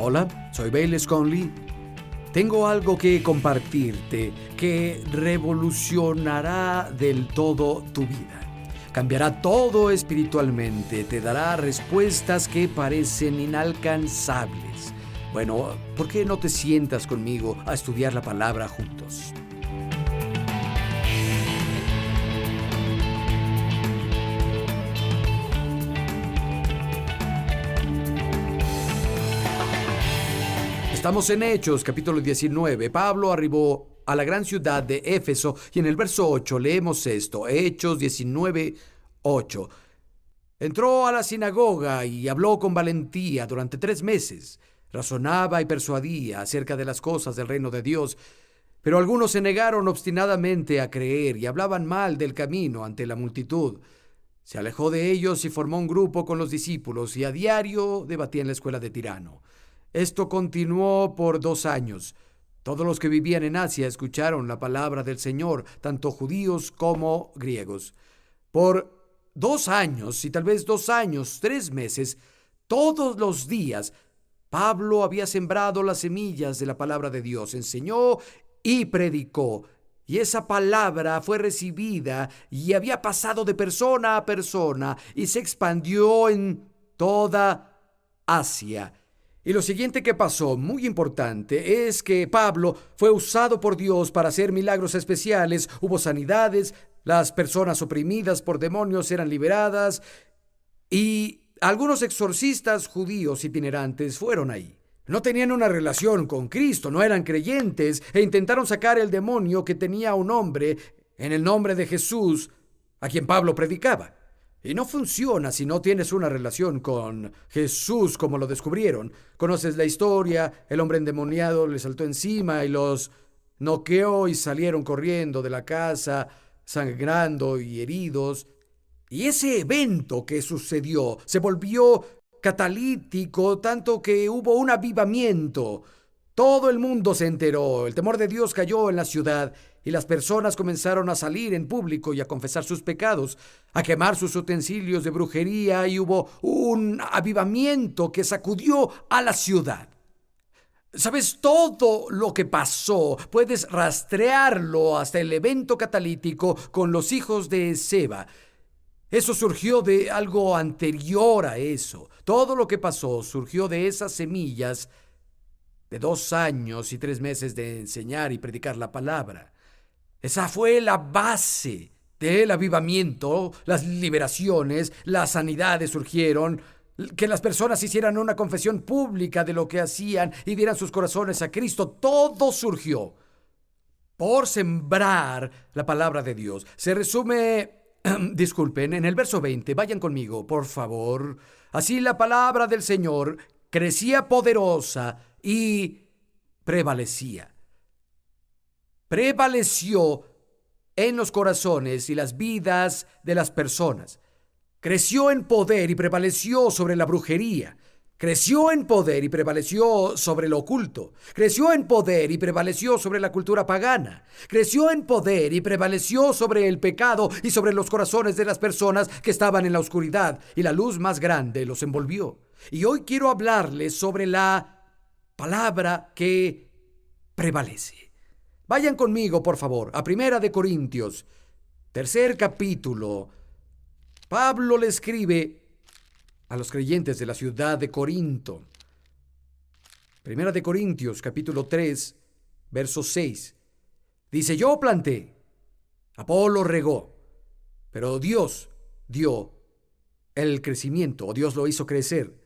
Hola, soy Bayless Conley. Tengo algo que compartirte que revolucionará del todo tu vida. Cambiará todo espiritualmente, te dará respuestas que parecen inalcanzables. Bueno, ¿por qué no te sientas conmigo a estudiar la palabra juntos? Estamos en Hechos, capítulo 19. Pablo arribó a la gran ciudad de Éfeso y en el verso 8 leemos esto, Hechos 19, 8. Entró a la sinagoga y habló con valentía durante 3 meses. Razonaba y persuadía acerca de las cosas del reino de Dios, pero algunos se negaron obstinadamente a creer y hablaban mal del camino ante la multitud. Se alejó de ellos y formó un grupo con los discípulos y a diario debatía en la escuela de Tirano. Esto continuó por 2 años. Todos los que vivían en Asia escucharon la palabra del Señor, tanto judíos como griegos. Por 2 años, y tal vez 2 años, 3 meses, todos los días, Pablo había sembrado las semillas de la palabra de Dios, enseñó y predicó. Y esa palabra fue recibida y había pasado de persona a persona y se expandió en toda Asia. Y lo siguiente que pasó, muy importante, es que Pablo fue usado por Dios para hacer milagros especiales, hubo sanidades, las personas oprimidas por demonios eran liberadas y algunos exorcistas judíos itinerantes fueron ahí. No tenían una relación con Cristo, no eran creyentes e intentaron sacar el demonio que tenía un hombre en el nombre de Jesús, a quien Pablo predicaba. Y no funciona si no tienes una relación con Jesús como lo descubrieron. Conoces la historia, el hombre endemoniado le saltó encima y los noqueó y salieron corriendo de la casa, sangrando y heridos. Y ese evento que sucedió se volvió catalítico, tanto que hubo un avivamiento. Todo el mundo se enteró, el temor de Dios cayó en la ciudad y las personas comenzaron a salir en público y a confesar sus pecados, a quemar sus utensilios de brujería y hubo un avivamiento que sacudió a la ciudad. ¿Sabes? Todo lo que pasó, puedes rastrearlo hasta el evento catalítico con los hijos de Seba. Eso surgió de algo anterior a eso. Todo lo que pasó surgió de esas semillas de 2 años y 3 meses de enseñar y predicar la palabra. Esa fue la base del avivamiento, las liberaciones, las sanidades surgieron, que las personas hicieran una confesión pública de lo que hacían y dieran sus corazones a Cristo. Todo surgió por sembrar la palabra de Dios. Se resume, disculpen, en el verso 20, vayan conmigo, por favor. Así la palabra del Señor crecía poderosa y prevalecía. Prevaleció en los corazones y las vidas de las personas. Creció en poder y prevaleció sobre la brujería. Creció en poder y prevaleció sobre lo oculto. Creció en poder y prevaleció sobre la cultura pagana. Creció en poder y prevaleció sobre el pecado y sobre los corazones de las personas que estaban en la oscuridad, y la luz más grande los envolvió. Y hoy quiero hablarles sobre la palabra que prevalece. Vayan conmigo, por favor, a 1 de Corintios, 3 capítulo. Pablo le escribe a los creyentes de la ciudad de Corinto. 1 de Corintios, capítulo 3, verso 6. Dice, yo planté, Apolo regó, pero Dios dio el crecimiento, o Dios lo hizo crecer.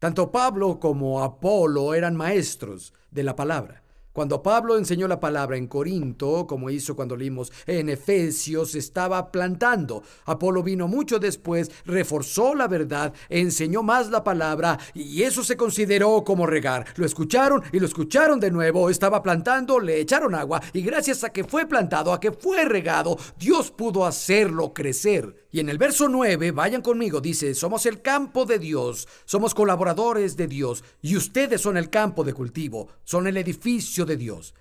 Tanto Pablo como Apolo eran maestros de la palabra. Cuando Pablo enseñó la palabra en Corinto, como hizo cuando leímos en Efesios, estaba plantando. Apolo vino mucho después, reforzó la verdad, enseñó más la palabra y eso se consideró como regar. Lo escucharon y lo escucharon de nuevo. Estaba plantando, le echaron agua y gracias a que fue plantado, a que fue regado, Dios pudo hacerlo crecer. Y en el verso 9, vayan conmigo, dice, somos el campo de Dios, somos colaboradores de Dios y ustedes son el campo de cultivo, son el edificio de Dios,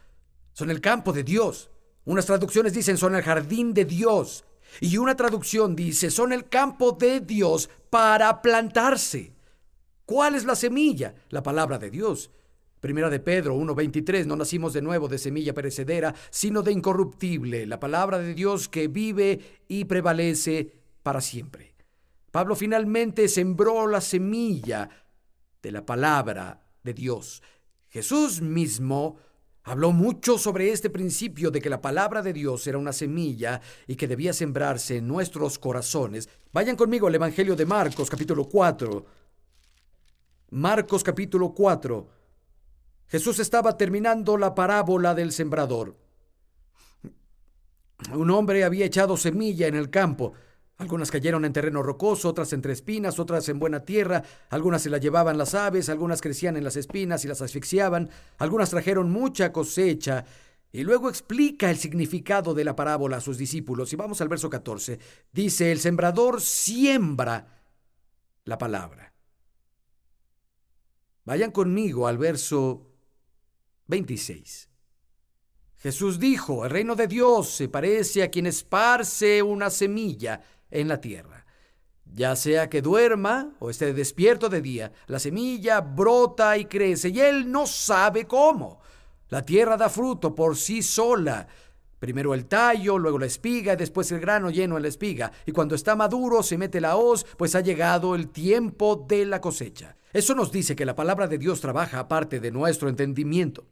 son el campo de Dios. Unas traducciones dicen son el jardín de Dios y una traducción dice son el campo de Dios para plantarse. ¿Cuál es la semilla? La palabra de Dios. Primera de Pedro 1:23, no nacimos de nuevo de semilla perecedera, sino de incorruptible, la palabra de Dios que vive y prevalece para siempre. Pablo finalmente sembró la semilla de la palabra de Dios. Jesús mismo habló mucho sobre este principio de que la palabra de Dios era una semilla y que debía sembrarse en nuestros corazones. Vayan conmigo al Evangelio de Marcos, capítulo 4. Marcos, capítulo 4. Jesús estaba terminando la parábola del sembrador. Un hombre había echado semilla en el campo. Algunas cayeron en terreno rocoso, otras entre espinas, otras en buena tierra. Algunas se las llevaban las aves, algunas crecían en las espinas y las asfixiaban. Algunas trajeron mucha cosecha. Y luego explica el significado de la parábola a sus discípulos. Y vamos al verso 14. Dice, el sembrador siembra la palabra. Vayan conmigo al verso 26. Jesús dijo, el reino de Dios se parece a quien esparce una semilla en la tierra. Ya sea que duerma o esté despierto de día, la semilla brota y crece y él no sabe cómo. La tierra da fruto por sí sola. Primero el tallo, luego la espiga y después el grano lleno en la espiga. Y cuando está maduro se mete la hoz, pues ha llegado el tiempo de la cosecha. Eso nos dice que la palabra de Dios trabaja aparte de nuestro entendimiento.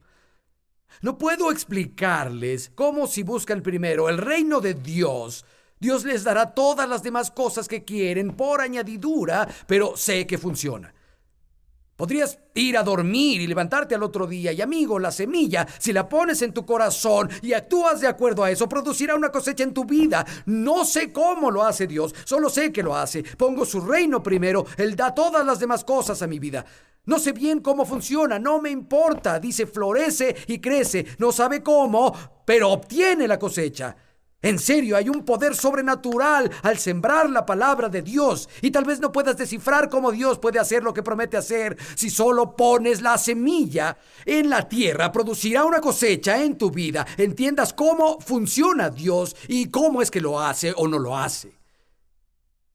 No puedo explicarles cómo si buscan primero el reino de Dios, Dios les dará todas las demás cosas que quieren por añadidura, pero sé que funciona. Podrías ir a dormir y levantarte al otro día y, amigo, la semilla, si la pones en tu corazón y actúas de acuerdo a eso, producirá una cosecha en tu vida. No sé cómo lo hace Dios, solo sé que lo hace. Pongo su reino primero, Él da todas las demás cosas a mi vida. No sé bien cómo funciona, no me importa. Dice, florece y crece. No sabe cómo, pero obtiene la cosecha. En serio, hay un poder sobrenatural al sembrar la palabra de Dios. Y tal vez no puedas descifrar cómo Dios puede hacer lo que promete hacer. Si solo pones la semilla en la tierra, producirá una cosecha en tu vida. Entiendas cómo funciona Dios y cómo es que lo hace o no lo hace.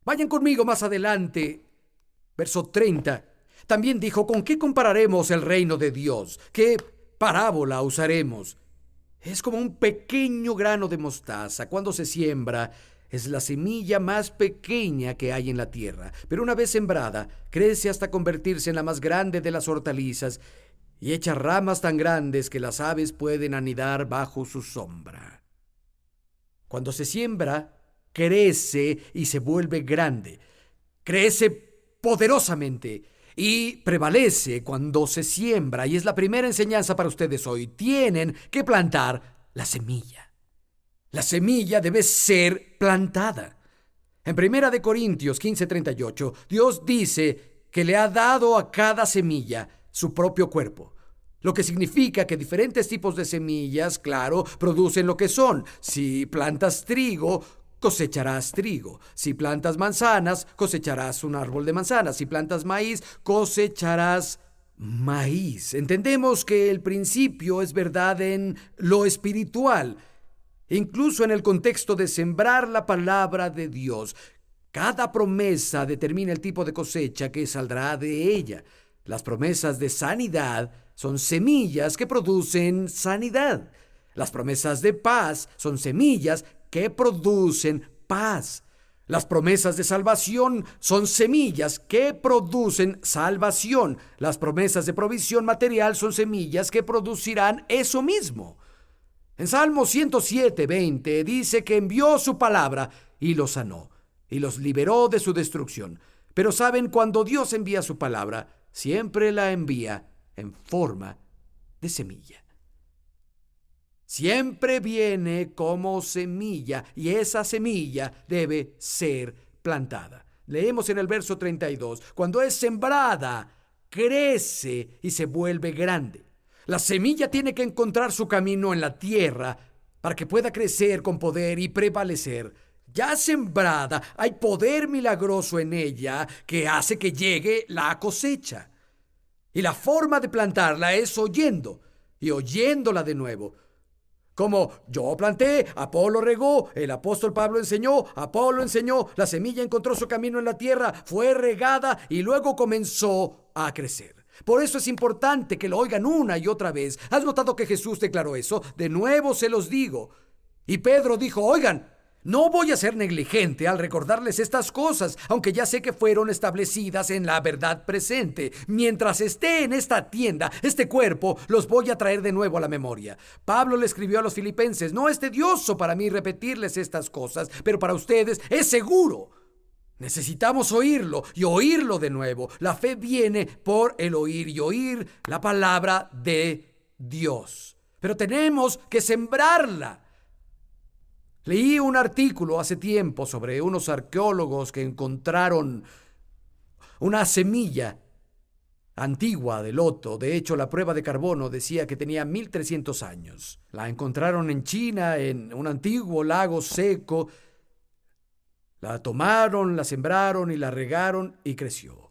Vayan conmigo más adelante. Verso 30. También dijo, ¿con qué compararemos el reino de Dios? ¿Qué parábola usaremos? Es como un pequeño grano de mostaza. Cuando se siembra, es la semilla más pequeña que hay en la tierra. Pero una vez sembrada, crece hasta convertirse en la más grande de las hortalizas y echa ramas tan grandes que las aves pueden anidar bajo su sombra. Cuando se siembra, crece y se vuelve grande. Crece poderosamente y prevalece cuando se siembra, y es la primera enseñanza para ustedes hoy. Tienen que plantar la semilla. La semilla debe ser plantada. En 1 Corintios 15:38, Dios dice que le ha dado a cada semilla su propio cuerpo. Lo que significa que diferentes tipos de semillas, claro, producen lo que son. Si plantas trigo, cosecharás trigo. Si plantas manzanas, cosecharás un árbol de manzanas. Si plantas maíz, cosecharás maíz. Entendemos que el principio es verdad en lo espiritual, incluso en el contexto de sembrar la palabra de Dios. Cada promesa determina el tipo de cosecha que saldrá de ella. Las promesas de sanidad son semillas que producen sanidad. Las promesas de paz son semillas que producen paz. Las promesas de salvación son semillas que producen salvación. Las promesas de provisión material son semillas que producirán eso mismo. En Salmo 107:20 dice que envió su palabra y los sanó y los liberó de su destrucción. Pero saben, cuando Dios envía su palabra, siempre la envía en forma de semilla. Siempre viene como semilla y esa semilla debe ser plantada. Leemos en el verso 32, cuando es sembrada, crece y se vuelve grande. La semilla tiene que encontrar su camino en la tierra para que pueda crecer con poder y prevalecer. Ya sembrada, hay poder milagroso en ella que hace que llegue la cosecha. Y la forma de plantarla es oyendo y oyéndola de nuevo. Como yo planté, Apolo regó, el apóstol Pablo enseñó, Apolo enseñó, la semilla encontró su camino en la tierra, fue regada y luego comenzó a crecer. Por eso es importante que lo oigan una y otra vez. ¿Has notado que Jesús declaró eso? De nuevo se los digo. Y Pedro dijo, oigan, no voy a ser negligente al recordarles estas cosas, aunque ya sé que fueron establecidas en la verdad presente. Mientras esté en esta tienda, este cuerpo, los voy a traer de nuevo a la memoria. Pablo le escribió a los filipenses, no es tedioso para mí repetirles estas cosas, pero para ustedes es seguro. Necesitamos oírlo y oírlo de nuevo. La fe viene por el oír y oír la palabra de Dios. Pero tenemos que sembrarla. Leí un artículo hace tiempo sobre unos arqueólogos que encontraron una semilla antigua de loto. De hecho, la prueba de carbono decía que tenía 1300 años. La encontraron en China, en un antiguo lago seco. La tomaron, la sembraron y la regaron y creció.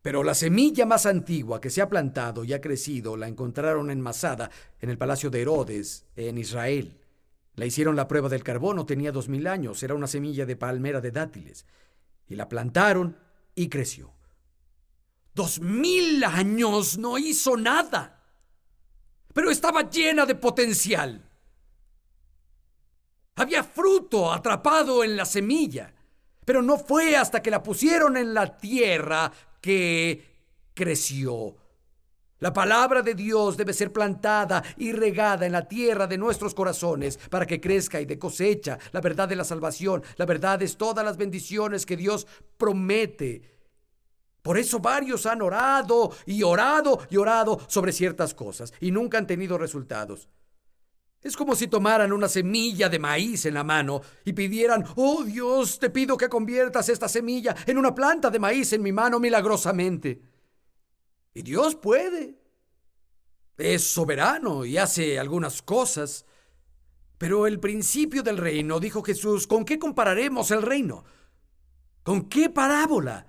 Pero la semilla más antigua que se ha plantado y ha crecido la encontraron enmasada en el palacio de Herodes, en Israel. Le hicieron la prueba del carbono, tenía 2000 años, era una semilla de palmera de dátiles. Y la plantaron y creció. 2000 años no hizo nada, pero estaba llena de potencial. Había fruto atrapado en la semilla, pero no fue hasta que la pusieron en la tierra que creció. La palabra de Dios debe ser plantada y regada en la tierra de nuestros corazones para que crezca y dé cosecha. La verdad de la salvación, la verdad es todas las bendiciones que Dios promete. Por eso varios han orado y orado y orado sobre ciertas cosas y nunca han tenido resultados. Es como si tomaran una semilla de maíz en la mano y pidieran, oh Dios, te pido que conviertas esta semilla en una planta de maíz en mi mano milagrosamente. Y Dios puede. Es soberano y hace algunas cosas. Pero el principio del reino, dijo Jesús, ¿con qué compararemos el reino? ¿Con qué parábola?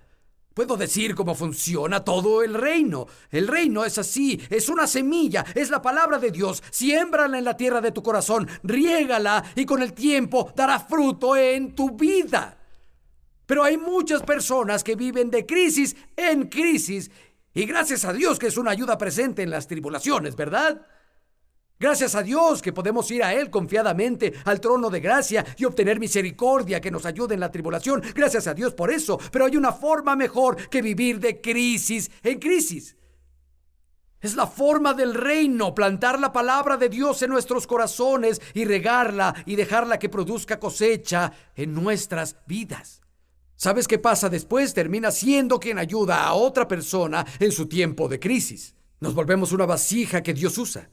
Puedo decir cómo funciona todo el reino. El reino es así, es una semilla, es la palabra de Dios. Siémbrala en la tierra de tu corazón, riégala y con el tiempo dará fruto en tu vida. Pero hay muchas personas que viven de crisis en crisis y gracias a Dios que es una ayuda presente en las tribulaciones, ¿verdad? Gracias a Dios que podemos ir a Él confiadamente al trono de gracia y obtener misericordia que nos ayude en la tribulación. Gracias a Dios por eso. Pero hay una forma mejor que vivir de crisis en crisis. Es la forma del reino, plantar la palabra de Dios en nuestros corazones y regarla y dejarla que produzca cosecha en nuestras vidas. ¿Sabes qué pasa después? Termina siendo quien ayuda a otra persona en su tiempo de crisis. Nos volvemos una vasija que Dios usa.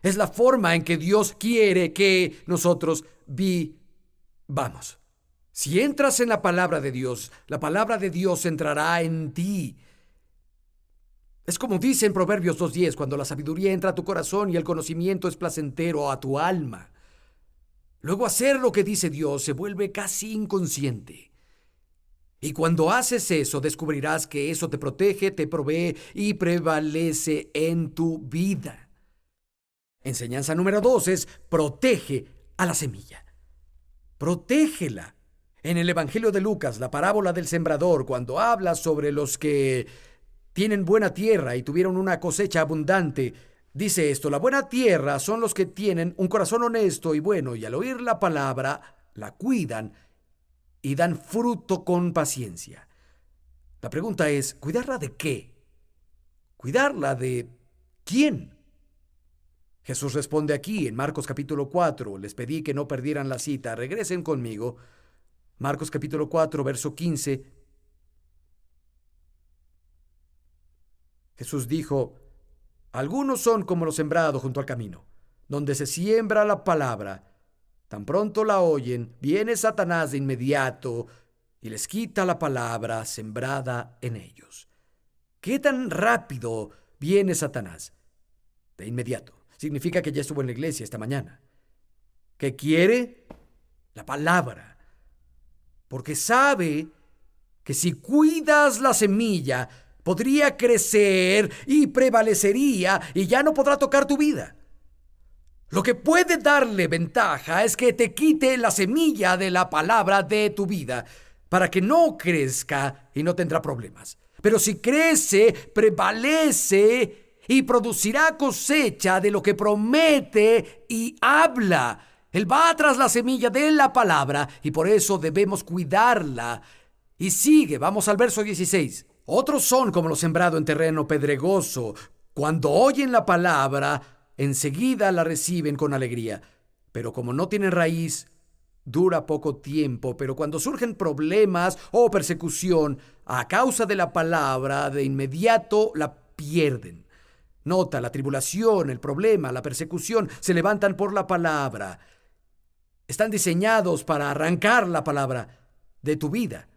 Es la forma en que Dios quiere que nosotros vivamos. Si entras en la palabra de Dios entrará en ti. Es como dice en Proverbios 2:10, cuando la sabiduría entra a tu corazón y el conocimiento es placentero a tu alma. Luego hacer lo que dice Dios se vuelve casi inconsciente. Y cuando haces eso, descubrirás que eso te protege, te provee y prevalece en tu vida. Enseñanza número 2 es protege a la semilla. Protégela. En el Evangelio de Lucas, la parábola del sembrador, cuando habla sobre los que tienen buena tierra y tuvieron una cosecha abundante, dice esto: la buena tierra son los que tienen un corazón honesto y bueno, y al oír la palabra, la cuidan y dan fruto con paciencia. La pregunta es, ¿cuidarla de qué? ¿Cuidarla de quién? Jesús responde aquí en Marcos capítulo 4. Les pedí que no perdieran la cita. Regresen conmigo. Marcos capítulo 4, verso 15. Jesús dijo: algunos son como lo sembrado junto al camino, donde se siembra la palabra. Tan pronto la oyen, viene Satanás de inmediato y les quita la palabra sembrada en ellos. ¿Qué tan rápido viene Satanás? De inmediato. Significa que ya estuvo en la iglesia esta mañana. ¿Qué quiere? La palabra. Porque sabe que si cuidas la semilla, podría crecer y prevalecería y ya no podrá tocar tu vida. Lo que puede darle ventaja es que te quite la semilla de la palabra de tu vida para que no crezca y no tendrá problemas. Pero si crece, prevalece y producirá cosecha de lo que promete y habla. Él va tras la semilla de la palabra y por eso debemos cuidarla. Y sigue, vamos al verso 16. Otros son como lo sembrado en terreno pedregoso. Cuando oyen la palabra, enseguida la reciben con alegría. Pero como no tienen raíz, dura poco tiempo, pero cuando surgen problemas o persecución a causa de la palabra, de inmediato la pierden. Nota, la tribulación, el problema, la persecución se levantan por la palabra. Están diseñados para arrancar la palabra de tu vida.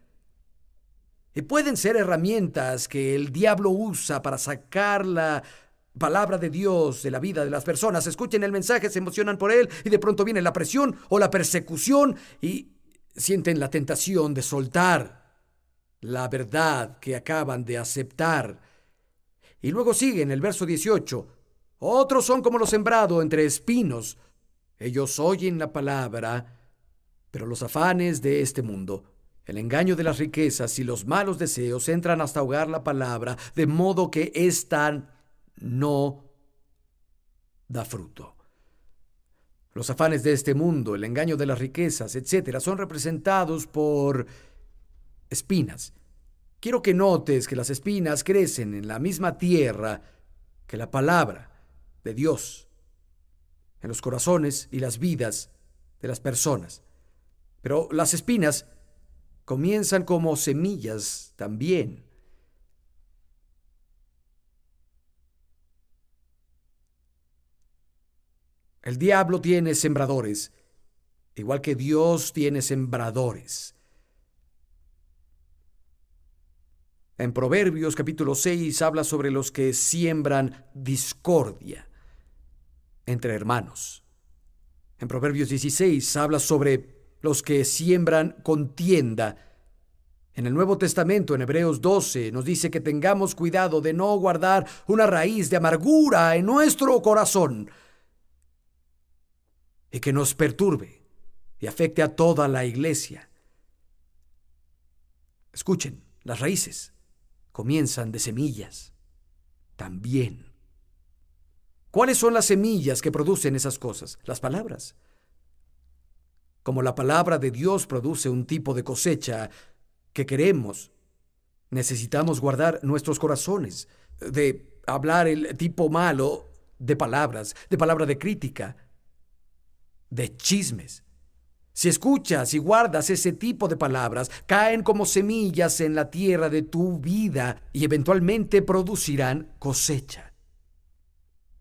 Y pueden ser herramientas que el diablo usa para sacar la palabra de Dios de la vida de las personas. Escuchen el mensaje, se emocionan por él y de pronto viene la presión o la persecución y sienten la tentación de soltar la verdad que acaban de aceptar. Y luego sigue en el verso 18. Otros son como lo sembrado entre espinos. Ellos oyen la palabra, pero los afanes de este mundo, el engaño de las riquezas y los malos deseos entran hasta ahogar la palabra, de modo que ésta no da fruto. Los afanes de este mundo, el engaño de las riquezas, etcétera, son representados por espinas. Quiero que notes que las espinas crecen en la misma tierra que la palabra de Dios, en los corazones y las vidas de las personas. Pero las espinas comienzan como semillas también. El diablo tiene sembradores, igual que Dios tiene sembradores. En Proverbios capítulo 6 habla sobre los que siembran discordia entre hermanos. En Proverbios 16 habla sobre los que siembran contienda. En el Nuevo Testamento, en Hebreos 12, nos dice que tengamos cuidado de no guardar una raíz de amargura en nuestro corazón y que nos perturbe y afecte a toda la iglesia. Escuchen, las raíces comienzan de semillas también. ¿Cuáles son las semillas que producen esas cosas? Las palabras. Como la palabra de Dios produce un tipo de cosecha que queremos, necesitamos guardar nuestros corazones de hablar el tipo malo de palabras, de palabra de crítica, de chismes. Si escuchas y guardas ese tipo de palabras, caen como semillas en la tierra de tu vida y eventualmente producirán cosecha.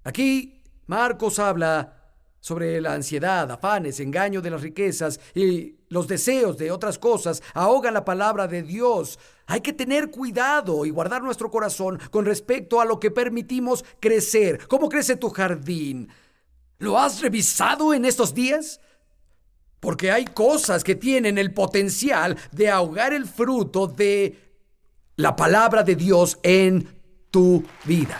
Aquí Marcos habla sobre la ansiedad, afanes, engaño de las riquezas y los deseos de otras cosas ahogan la palabra de Dios. Hay que tener cuidado y guardar nuestro corazón con respecto a lo que permitimos crecer. ¿Cómo crece tu jardín? ¿Lo has revisado en estos días? Porque hay cosas que tienen el potencial de ahogar el fruto de la palabra de Dios en tu vida.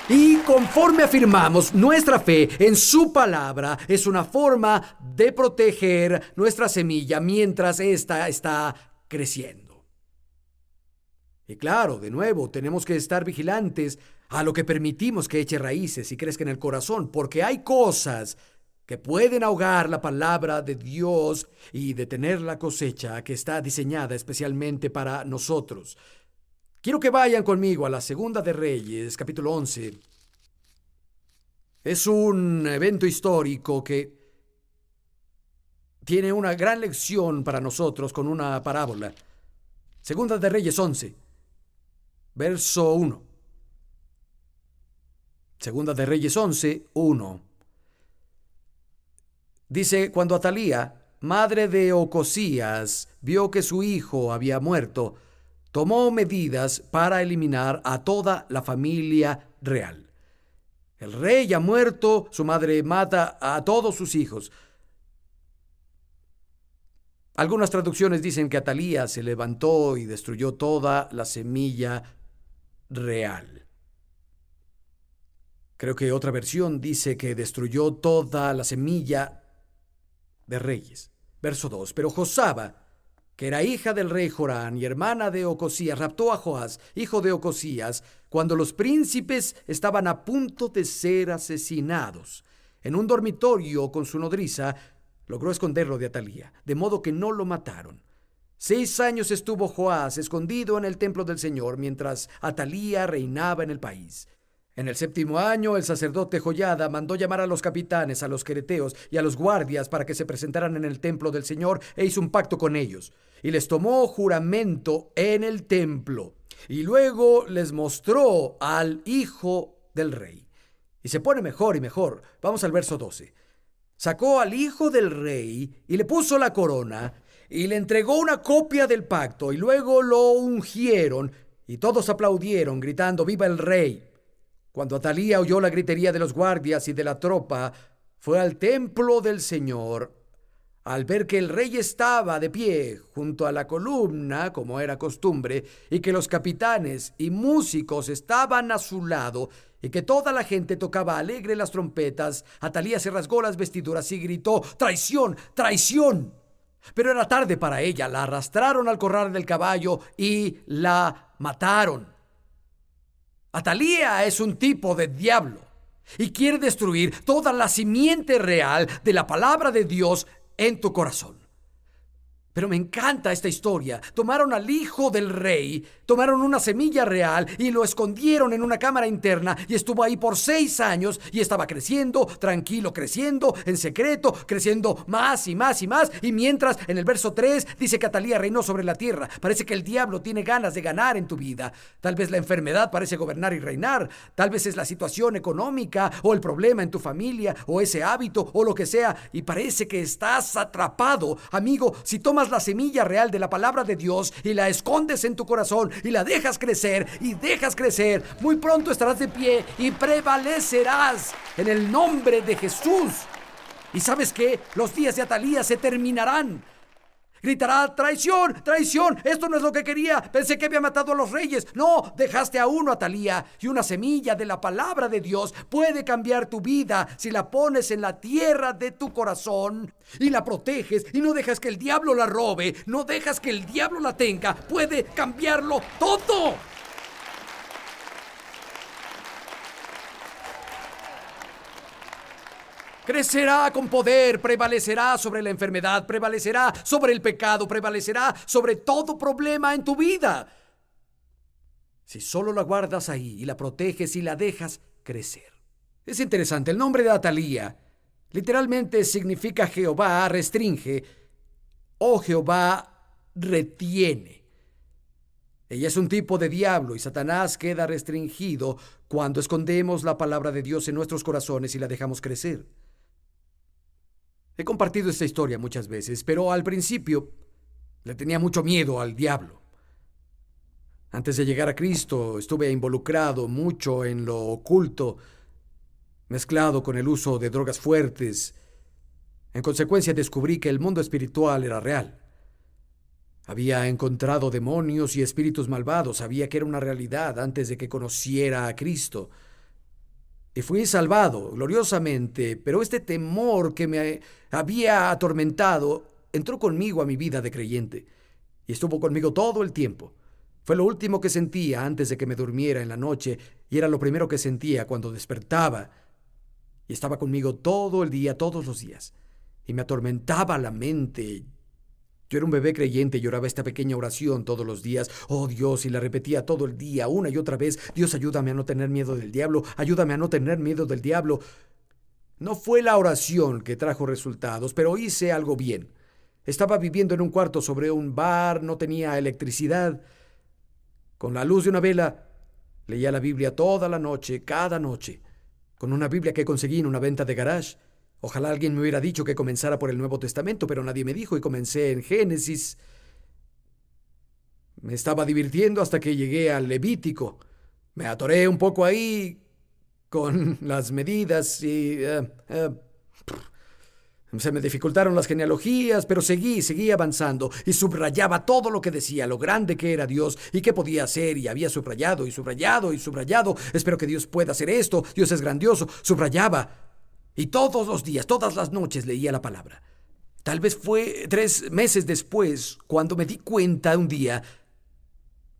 Y conforme afirmamos nuestra fe en su palabra, es una forma de proteger nuestra semilla mientras ésta está creciendo. Y claro, de nuevo, tenemos que estar vigilantes a lo que permitimos que eche raíces y crezca en el corazón, porque hay cosas que pueden ahogar la palabra de Dios y detener la cosecha que está diseñada especialmente para nosotros. Quiero que vayan conmigo a la Segunda de Reyes, capítulo 11. Es un evento histórico que tiene una gran lección para nosotros con una parábola. Segunda de Reyes 11, verso 1. Segunda de Reyes 11, 1. Dice, cuando Atalía, madre de Ocosías, vio que su hijo había muerto, tomó medidas para eliminar a toda la familia real. El rey ha muerto, su madre mata a todos sus hijos. Algunas traducciones dicen que Atalía se levantó y destruyó toda la semilla real. Creo que otra versión dice que destruyó toda la semilla de reyes. Verso 2. Pero Josaba, que era hija del rey Jorán y hermana de Ocosías, raptó a Joás, hijo de Ocosías, cuando los príncipes estaban a punto de ser asesinados. En un dormitorio con su nodriza, logró esconderlo de Atalía, de modo que no lo mataron. 6 años estuvo Joás escondido en el templo del Señor, mientras Atalía reinaba en el país. En el 7º año, el sacerdote Joiada mandó llamar a los capitanes, a los quereteos y a los guardias para que se presentaran en el templo del Señor, e hizo un pacto con ellos. Y les tomó juramento en el templo. Y luego les mostró al hijo del rey. Y se pone mejor y mejor. Vamos al verso 12. Sacó al hijo del rey y le puso la corona y le entregó una copia del pacto, y luego lo ungieron, y todos aplaudieron, gritando: ¡Viva el rey! Cuando Atalía oyó la gritería de los guardias y de la tropa, fue al templo del Señor. Al ver que el rey estaba de pie junto a la columna, como era costumbre, y que los capitanes y músicos estaban a su lado, y que toda la gente tocaba alegre las trompetas, Atalía se rasgó las vestiduras y gritó: ¡Traición! ¡Traición! Pero era tarde para ella. La arrastraron al corral del caballo y la mataron. Atalía es un tipo de diablo y quiere destruir toda la simiente real de la palabra de Dios en tu corazón. Pero me encanta esta historia. Tomaron al hijo del rey, tomaron una semilla real y lo escondieron en una cámara interna, y estuvo ahí por 6 años y estaba creciendo, tranquilo, creciendo, en secreto, creciendo más y más y más. Y mientras, en el verso 3, dice que Atalía reinó sobre la tierra. Parece que el diablo tiene ganas de ganar en tu vida. Tal vez la enfermedad parece gobernar y reinar. Tal vez es la situación económica o el problema en tu familia o ese hábito o lo que sea, y parece que estás atrapado. Amigo, si tomas la semilla real de la palabra de Dios y la escondes en tu corazón y la dejas crecer y dejas crecer, muy pronto estarás de pie y prevalecerás en el nombre de Jesús. ¿Y sabes qué? Los días de Atalía se terminarán. Gritará: ¡Traición! ¡Traición! Esto no es lo que quería. Pensé que había matado a los reyes. No, dejaste a uno, Atalía. Y una semilla de la palabra de Dios puede cambiar tu vida si la pones en la tierra de tu corazón y la proteges y no dejas que el diablo la robe. No dejas que el diablo la tenga. Puede cambiarlo todo. Crecerá con poder, prevalecerá sobre la enfermedad, prevalecerá sobre el pecado, prevalecerá sobre todo problema en tu vida. Si solo la guardas ahí y la proteges y la dejas crecer. Es interesante, el nombre de Atalía literalmente significa Jehová restringe o Jehová retiene. Ella es un tipo de diablo, y Satanás queda restringido cuando escondemos la palabra de Dios en nuestros corazones y la dejamos crecer. He compartido esta historia muchas veces, pero al principio le tenía mucho miedo al diablo. Antes de llegar a Cristo, estuve involucrado mucho en lo oculto, mezclado con el uso de drogas fuertes. En consecuencia, descubrí que el mundo espiritual era real. Había encontrado demonios y espíritus malvados. Sabía que era una realidad antes de que conociera a Cristo. Y fui salvado gloriosamente, pero este temor que me había atormentado entró conmigo a mi vida de creyente y estuvo conmigo todo el tiempo. Fue lo último que sentía antes de que me durmiera en la noche, y era lo primero que sentía cuando despertaba. Y estaba conmigo todo el día, todos los días, y me atormentaba la mente. Yo era un bebé creyente y oraba esta pequeña oración todos los días. Oh Dios, y la repetía todo el día, una y otra vez. Dios, ayúdame a no tener miedo del diablo. Ayúdame a no tener miedo del diablo. No fue la oración que trajo resultados, pero hice algo bien. Estaba viviendo en un cuarto sobre un bar, no tenía electricidad. Con la luz de una vela, leía la Biblia toda la noche, cada noche, con una Biblia que conseguí en una venta de garage. Ojalá alguien me hubiera dicho que comenzara por el Nuevo Testamento, pero nadie me dijo, y comencé en Génesis. Me estaba divirtiendo hasta que llegué al Levítico. Me atoré un poco ahí con las medidas y se me dificultaron las genealogías, pero seguí avanzando y subrayaba todo lo que decía, lo grande que era Dios y qué podía hacer, y había subrayado y subrayado y subrayado. Espero que Dios pueda hacer esto, Dios es grandioso. Subrayaba. Y todos los días, todas las noches leía la palabra. Tal vez fue 3 meses después cuando me di cuenta un día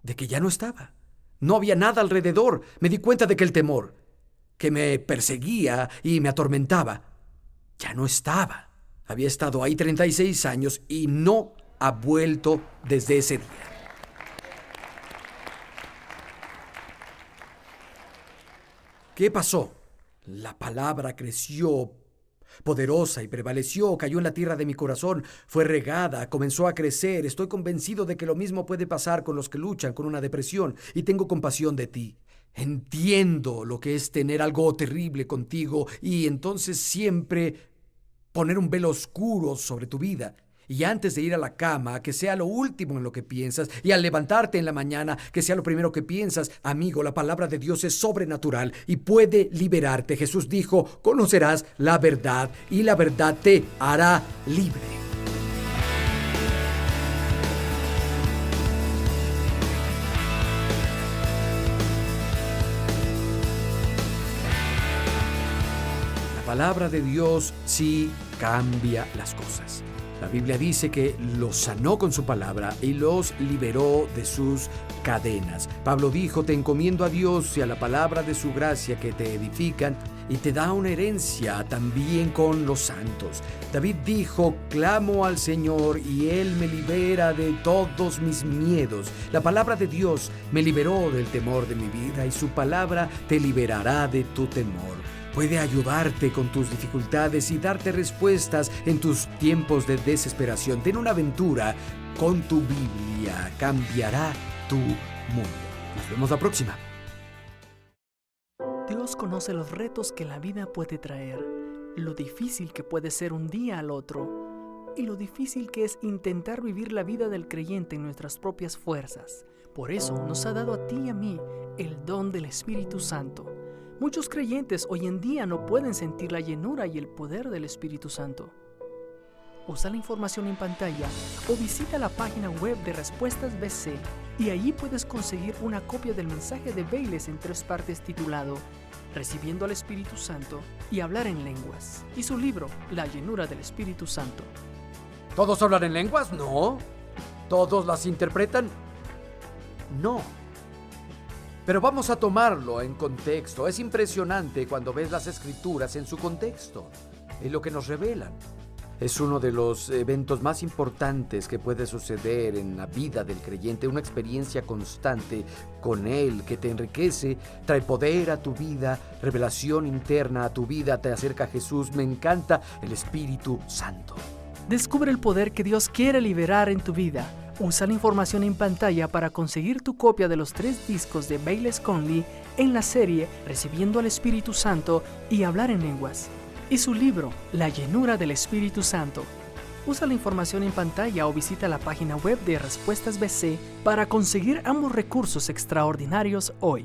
de que ya no estaba. No había nada alrededor. Me di cuenta de que el temor que me perseguía y me atormentaba ya no estaba. Había estado ahí 36 años y no ha vuelto desde ese día. ¿Qué pasó? La palabra creció poderosa y prevaleció, cayó en la tierra de mi corazón, fue regada, comenzó a crecer. Estoy convencido de que lo mismo puede pasar con los que luchan con una depresión y tengo compasión de ti. Entiendo lo que es tener algo terrible contigo y entonces siempre poner un velo oscuro sobre tu vida. Y antes de ir a la cama, que sea lo último en lo que piensas, y al levantarte en la mañana, que sea lo primero que piensas. Amigo, la palabra de Dios es sobrenatural y puede liberarte. Jesús dijo, conocerás la verdad y la verdad te hará libre. La palabra de Dios sí cambia las cosas. La Biblia dice que los sanó con su palabra y los liberó de sus cadenas. Pablo dijo, te encomiendo a Dios y a la palabra de su gracia que te edifican y te da una herencia también con los santos. David dijo, clamo al Señor y Él me libera de todos mis miedos. La palabra de Dios me liberó del temor de mi vida y su palabra te liberará de tu temor. Puede ayudarte con tus dificultades y darte respuestas en tus tiempos de desesperación. Ten una aventura con tu Biblia. Cambiará tu mundo. Nos vemos la próxima. Dios conoce los retos que la vida puede traer, lo difícil que puede ser un día al otro y lo difícil que es intentar vivir la vida del creyente en nuestras propias fuerzas. Por eso nos ha dado a ti y a mí el don del Espíritu Santo. Muchos creyentes hoy en día no pueden sentir la llenura y el poder del Espíritu Santo. Usa la información en pantalla o visita la página web de Respuestas BC y allí puedes conseguir una copia del mensaje de Bayless en 3 partes titulado Recibiendo al Espíritu Santo y Hablar en Lenguas y su libro La Llenura del Espíritu Santo. ¿Todos hablan en lenguas? No. ¿Todos las interpretan? No. Pero vamos a tomarlo en contexto. Es impresionante cuando ves las Escrituras en su contexto, en lo que nos revelan. Es uno de los eventos más importantes que puede suceder en la vida del creyente, una experiencia constante con Él que te enriquece, trae poder a tu vida, revelación interna a tu vida, te acerca a Jesús. Me encanta el Espíritu Santo. Descubre el poder que Dios quiere liberar en tu vida. Usa la información en pantalla para conseguir tu copia de los 3 discos de Bayless Conley en la serie Recibiendo al Espíritu Santo y Hablar en Lenguas y su libro La Llenura del Espíritu Santo. Usa la información en pantalla o visita la página web de Respuestas BC para conseguir ambos recursos extraordinarios hoy.